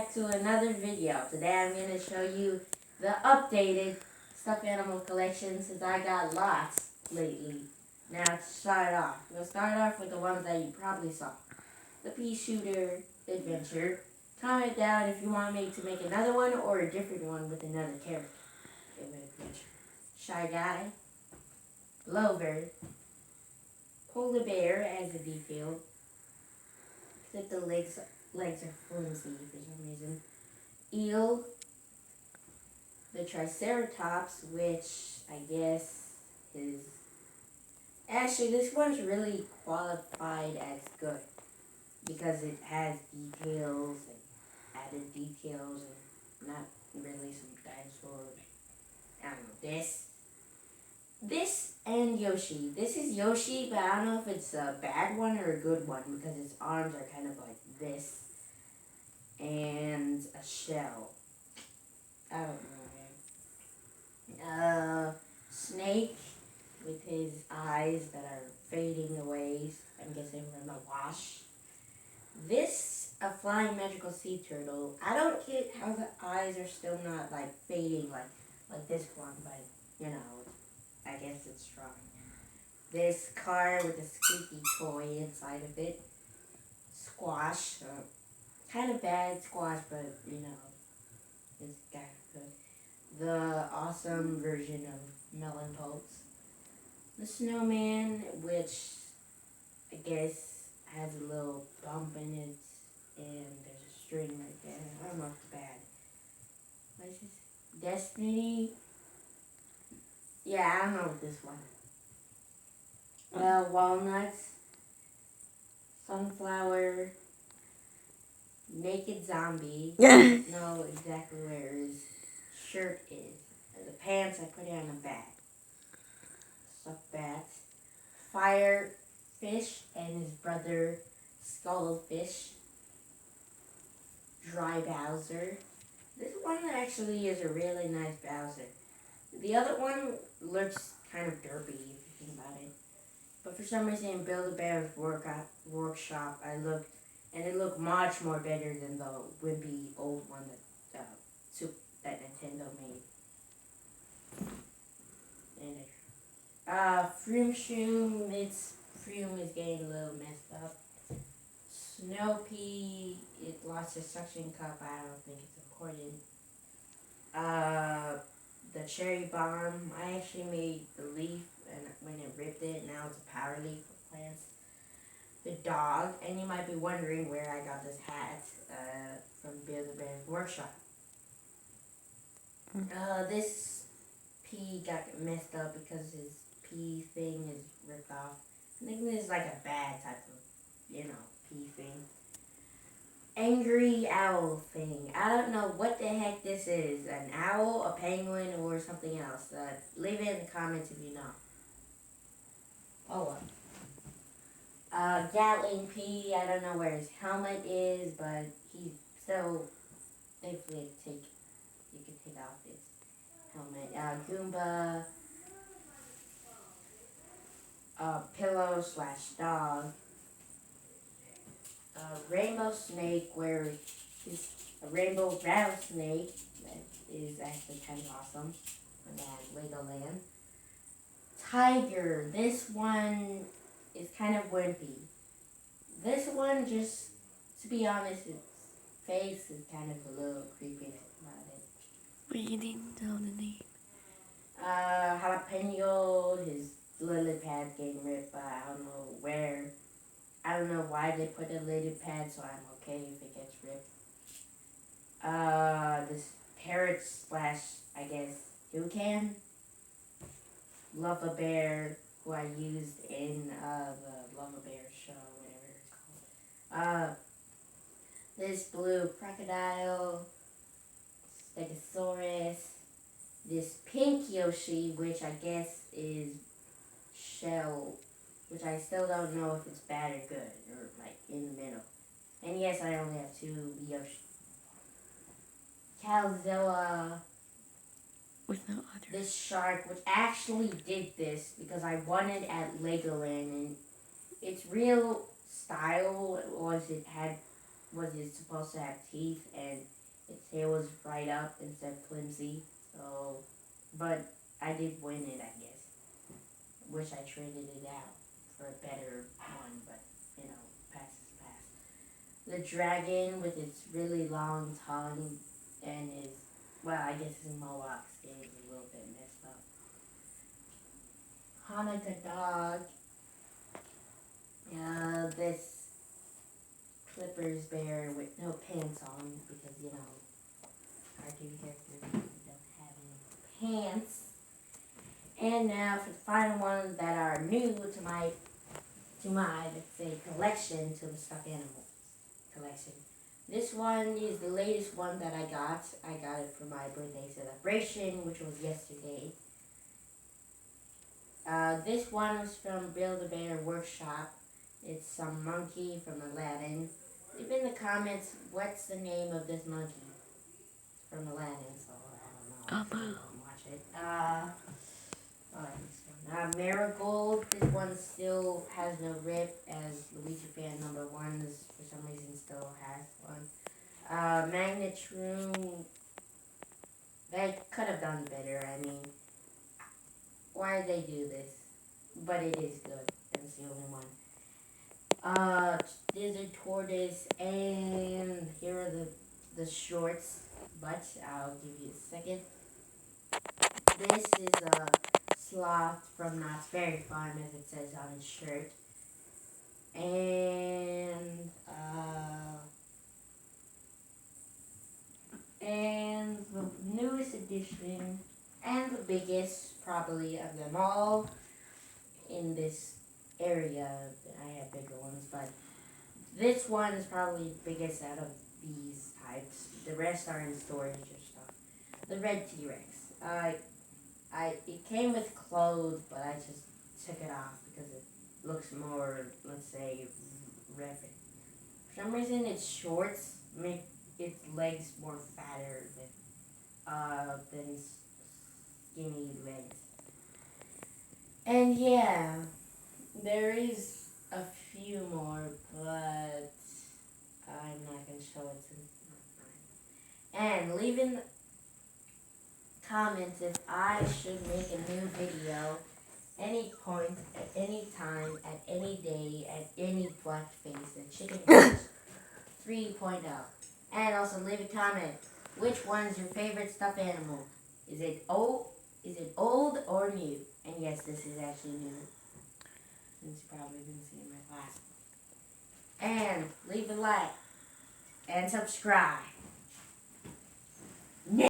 back to another video. Today I'm going to show you the updated stuffed animal collection since I got lots lately. Now to start off, we'll start off with the ones that you probably saw. The Pea Shooter Adventure. Comment down if you want me to make another one or a different one with another character. Shy Guy, Lovebird, Polar Bear as a detail, except the legs are flimsy for some reason. Eel, the Triceratops, which I guess is... Actually, this one's really qualified as good because it has details and added details and not really some dinosaur. I don't know, this and Yoshi. This is Yoshi, but I don't know if it's a bad one or a good one because its arms are kind of like this. And a shell. I don't know. Snake with his eyes that are fading away. I'm guessing from the wash. This, a flying magical sea turtle. I don't get how the eyes are still not like fading like this one, but you know, I guess it's strong. This car with a squeaky toy inside of it. Squash. Kind of bad squash, but you know, it's kind of good. The awesome version of Melon Pokes. The snowman, which I guess has a little bump in it, and there's a string right there. I don't know if it's bad. What is this? Destiny? Yeah, I don't know what this one. Walnuts, sunflower, naked zombie. I don't know exactly where his shirt is. The pants I put it on the back. Stuffed bats. Fire fish and his brother Skullfish. Dry Bowser. This one actually is a really nice Bowser. The other one looks kind of derpy if you think about it. But for some reason in Build-A-Bear's workshop I looked, and it looked much more better than the wimpy old one that Nintendo made. Froom Shoom, its Froom is getting a little messed up. Snow Pea, it lost its suction cup, I don't think it's important. The Cherry Bomb, I actually made the leaf and when it ripped it, now it's a power leaf for plants. The dog, and you might be wondering where I got this hat from Build-A-Bear's workshop. This pea got messed up because his pea thing is ripped off. I think this is like a bad type of, pea thing. Angry owl thing. I don't know what the heck this is. An owl, a penguin, or something else. Leave it in the comments if you know. Oh well. Gatling Pea, I don't know where his helmet is, but he's still, thankfully you can take off his helmet. Goomba, Pillow / dog. Rainbow Snake, where he's a rainbow rattlesnake that is actually kind of awesome from that Legoland. Tiger, this one is kind of wimpy. This one, just to be honest, its face is kind of a little creepy about it. But you didn't tell the name. Jalapeno, his lily pad's getting ripped, but I don't know where. I don't know why they put a lily pad, so I'm okay if it gets ripped. This parrot / I guess toucan. Love a Bear, who I used in the Love a Bear show, whatever it's called. This blue crocodile, Stegosaurus. This pink Yoshi, which I guess is shell, which I still don't know if it's bad or good, or like in the middle. And yes, I only have 2 Yoshi. Calzilla. With no other. This shark, which actually did this because I won it at Legoland, and its real style was it supposed to have teeth, and Its hair was right up instead of flimsy. So, but I did win it, I guess. Wish I traded it out for a better one, but pass is pass. The dragon with its really long tongue and his, well, I guess his mohawk skin is a little bit messed up. Hanukkah dog. This Clippers bear with no pants on because cartoon characters don't have any pants. And now for the final ones that are new to my let's say collection, to the stuffed animals collection. This one is the latest one that I got. I got it for my birthday celebration, which was yesterday. This one was from Build-A-Bear Workshop. It's some monkey from Aladdin. Leave in the comments what's the name of this monkey from Aladdin, so I don't know. Abu. Watch it. Marigold. This one still has no rip, as Luigi fan number one is for some reason still has one. Magnetron. They could have done better. I mean, why did they do this? But it is good. And it's the only one. Lizard Tortoise, and here are the shorts, but I'll give you a second. This is a sloth from Knott's Berry Farm, as it says on his shirt. And the newest edition, and the biggest probably of them all in this area. I have bigger ones, but this one is probably the biggest out of these types. The rest are in storage or stuff. The red T-Rex. It came with clothes, but I just took it off because it looks more, let's say, rapid. For some reason, its shorts make its legs more fatter than skinny legs. And yeah, there is a few more, but I'm not going to show it since it's not mine. And leave in comments if I should make a new video any point, at any time, at any day, at any blackface, a chicken Horse 3.0. And also leave a comment. Which one's your favorite stuffed animal? Is it old or new? And yes, this is actually new, since you probably didn't see my class. And leave a like and subscribe.